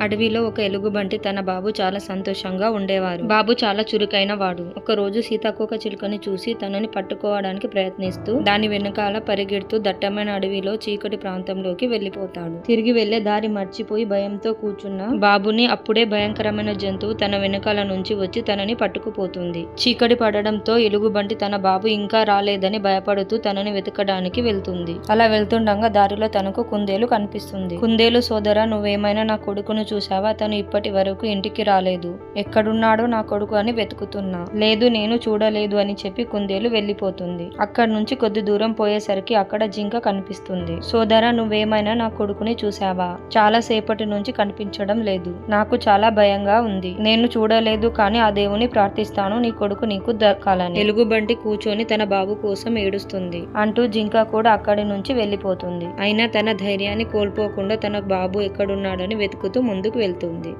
అడవిలో ఒక ఎలుగుబంటి తన బాబు చాలా సంతోషంగా ఉండేవారు. బాబు చాలా చురుకైన వాడు. ఒకరోజు సీతాకోక చిలుకని చూసి తనని పట్టుకోవడానికి ప్రయత్నిస్తూ దాని వెనకాల పరిగెడుతూ దట్టమైన అడవిలో చీకటి ప్రాంతంలోకి వెళ్లిపోతాడు. తిరిగి వెళ్లే దారి మర్చిపోయి భయంతో కూర్చున్న బాబుని అప్పుడే భయంకరమైన జంతువు తన వెనకాల నుంచి వచ్చి తనని పట్టుకుపోతుంది. చీకటి పడడంతో ఎలుగుబంటి తన బాబు ఇంకా రాలేదని భయపడుతూ తనని వెతకడానికి వెళ్తుంది. అలా వెళ్తుండగా దారిలో తనకు కుందేలు కనిపిస్తుంది. కుందేలు సోదరా, నువ్వేమైనా నా కొడుకును చూసావా? అతను ఇప్పటి వరకు ఇంటికి రాలేదు. ఎక్కడున్నాడో నా కొడుకు అని వెతుకుతున్నా. లేదు, నేను చూడలేదు అని చెప్పి కుందేలు వెళ్లిపోతుంది. అక్కడి నుంచి కొద్ది దూరం పోయేసరికి అక్కడ జింక కనిపిస్తుంది. సోదరా, నువ్వేమైనా నా కొడుకుని చూసావా? చాలా సేపటి నుంచి కనిపించడం లేదు. నాకు చాలా భయంగా ఉంది. నేను చూడలేదు, కానీ ఆ దేవుని ప్రార్థిస్తాను నీ కొడుకు నీకు దక్కాలని. ఎలుగుబంటి కూర్చొని తన బాబు కోసం ఏడుస్తుంది అంటూ జింక కూడా అక్కడి నుంచి వెళ్లిపోతుంది. అయినా తన ధైర్యాన్ని కోల్పోకుండా తన బాబు ఎక్కడున్నాడని వెతుకుతూ ముందుకు వెళ్తుంది.